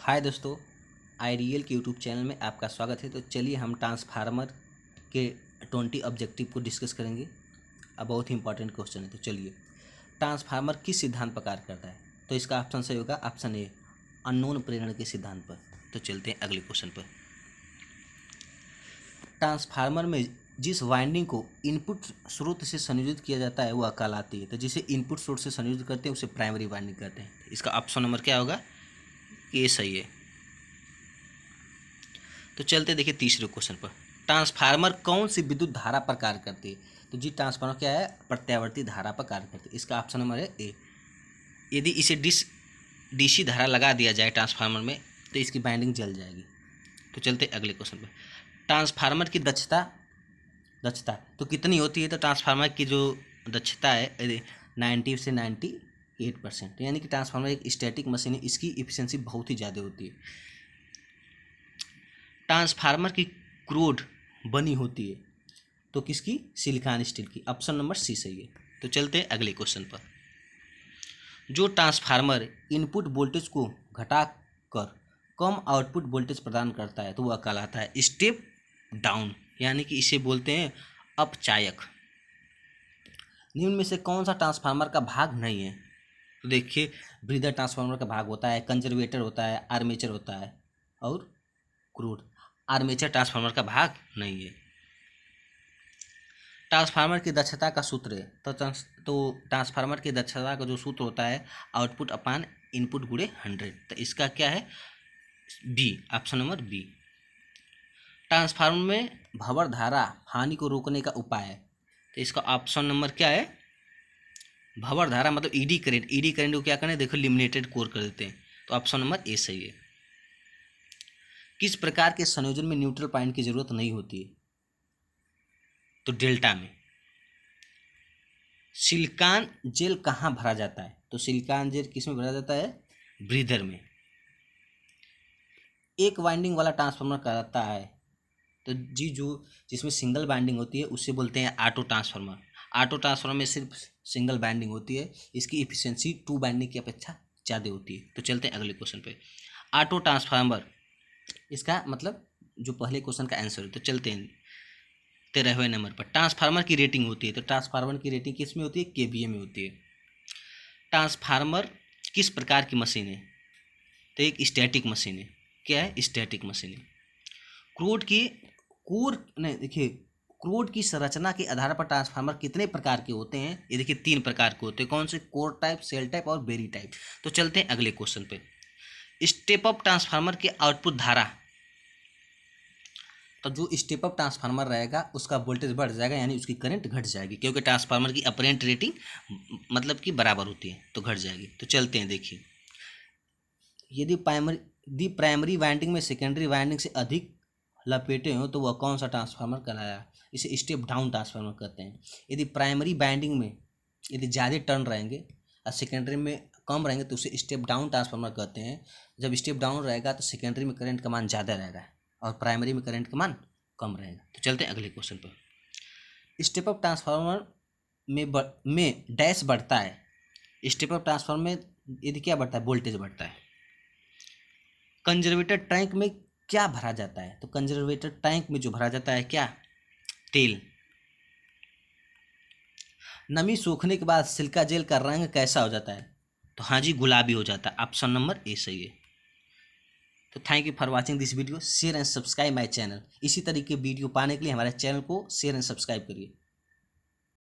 हाय दोस्तों, आईरियल के YouTube channel में आपका स्वागत है। तो चलिए हम ट्रांसफार्मर के 20 ऑब्जेक्टिव को डिस्कस करेंगे। अब बहुत ही इंपॉर्टेंट क्वेश्चन है। तो चलिए, ट्रांसफार्मर किस सिद्धांत पर कार्य करता है? तो इसका ऑप्शन सही होगा ऑप्शन ए, अननोन प्रेरण के सिद्धांत पर। तो चलते हैं अगले क्वेश्चन पर। ट्रांसफार्मर में जिस वाइंडिंग को इनपुट स्रोत से संयोजित किया जाता है वह कहलाती है। तो जिसे इनपुट स्रोत से संयोजित करते हैं उसे प्राइमरी वाइंडिंग कहते हैं। इसका ऑप्शन नंबर क्या होगा? ये सही है। तो चलते देखिए तीसरे क्वेश्चन पर। ट्रांसफार्मर कौन सी विद्युत धारा पर कार्य करती है? तो जी ट्रांसफार्मर क्या है? प्रत्यावर्ती धारा पर कार्य करती है। इसका ऑप्शन नंबर है ए। यदि इसे डीसी धारा लगा दिया जाए ट्रांसफार्मर में तो इसकी बाइंडिंग जल जाएगी। तो चलते अगले क्वेश्चन पर। ट्रांसफार्मर की दक्षता तो कितनी होती है? तो ट्रांसफार्मर की जो दक्षता है 90 से 98%। यानी कि ट्रांसफार्मर एक स्टैटिक मशीन है, इसकी इफिशियंसी बहुत ही ज़्यादा होती है। ट्रांसफार्मर की क्रोड बनी होती है तो किसकी? सिलिकॉन स्टील की। ऑप्शन नंबर सी सही है। तो चलते हैं अगले क्वेश्चन पर। जो ट्रांसफार्मर इनपुट वोल्टेज को घटाकर कम आउटपुट वोल्टेज प्रदान करता है तो वह कहलाता है स्टेप डाउन, यानी कि इसे बोलते हैं अपचायक। निम्न में से कौन सा ट्रांसफार्मर का भाग नहीं है? तो देखिए, ब्रीदर ट्रांसफार्मर का भाग होता है, कंजर्वेटर होता है, आर्मेचर होता है और क्रूड। आर्मेचर ट्रांसफार्मर का भाग नहीं है। ट्रांसफार्मर की दक्षता का सूत्र है तो ट्रांसफार्मर की दक्षता का जो सूत्र होता है आउटपुट अपान इनपुट गुणे 100। तो इसका क्या है? B, option number B. Transformer में भंवर धारा हानि को रोकने का उपाय है। तो इसका ऑप्शन नंबर क्या है? भंवर धारा मतलब ईडी करंट। ईडी करंट को क्या करें? देखो, लिमिनेटेड कोर कर देते हैं। तो ऑप्शन नंबर ए सही है। किस प्रकार के संयोजन में न्यूट्रल पॉइंट की जरूरत नहीं होती है? तो डेल्टा में। सिलिकॉन जेल कहाँ भरा जाता है? तो सिलिकॉन जेल किस में भरा जाता है? ब्रीदर में। एक वाइंडिंग वाला ट्रांसफार्मर कहलाता है तो जी जो जिसमें सिंगल बाइंडिंग होती है उससे बोलते हैं ऑटो ट्रांसफार्मर। ऑटो ट्रांसफार्मर में सिर्फ सिंगल बाइंडिंग होती है, इसकी इफिशियंसी 2 बाइंडिंग की अपेक्षा ज़्यादा होती है। तो चलते हैं अगले क्वेश्चन पे। ऑटो ट्रांसफार्मर, इसका मतलब जो पहले क्वेश्चन का आंसर है। तो चलते हैं 13वें नंबर पर। ट्रांसफार्मर की रेटिंग होती है। तो ट्रांसफार्मर की रेटिंग किस में होती है? केवीए में होती है। ट्रांसफार्मर किस प्रकार की मशीन है? तो एक स्टैटिक मशीन है। क्या है? स्टैटिक मशीन है। क्रोड की संरचना के आधार पर ट्रांसफार्मर कितने प्रकार के होते हैं? ये देखिए 3 प्रकार के होते हैं। कौन से? कोर टाइप, सेल टाइप और बेरी टाइप। तो चलते हैं अगले क्वेश्चन पे। स्टेप अप ट्रांसफार्मर की आउटपुट धारा, तो जो स्टेप अप ट्रांसफार्मर रहेगा उसका वोल्टेज बढ़ जाएगा, यानी उसकी करंट घट जाएगी, क्योंकि ट्रांसफार्मर की अपरेंट रेटिंग मतलब कि बराबर होती है तो घट जाएगी। तो चलते हैं देखिए, यदि प्राइमरी वाइंडिंग में सेकेंडरी वाइंडिंग से अधिक लपेटे हो तो वह कौन सा ट्रांसफार्मर कहलाया? इसे स्टेप डाउन ट्रांसफार्मर कहते हैं। यदि प्राइमरी वाइंडिंग में यदि ज़्यादा टर्न रहेंगे और सेकेंडरी में कम रहेंगे तो उसे स्टेप डाउन ट्रांसफार्मर कहते हैं। जब स्टेप डाउन रहेगा तो सेकेंडरी में करंट का मान ज़्यादा रहेगा और प्राइमरी में करंट का मान कम रहेगा। तो चलते हैं अगले क्वेश्चन पर। स्टेप अप ट्रांसफार्मर में डैश बढ़ता है। स्टेप अप ट्रांसफार्मर में यदि क्या बढ़ता है? वोल्टेज बढ़ता है। कंजर्वेटर टैंक में क्या भरा जाता है? तो कंजर्वेटर टैंक में जो भरा जाता है क्या? तेल। नमी सूखने के बाद सिलिका जेल का रंग कैसा हो जाता है? तो हाँ जी, गुलाबी हो जाता है। ऑप्शन नंबर ए सही है। तो thank you for watching this video. Share and subscribe my channel. इसी तरीके वीडियो पाने के लिए हमारे चैनल को शेयर एंड सब्सक्राइब करिए।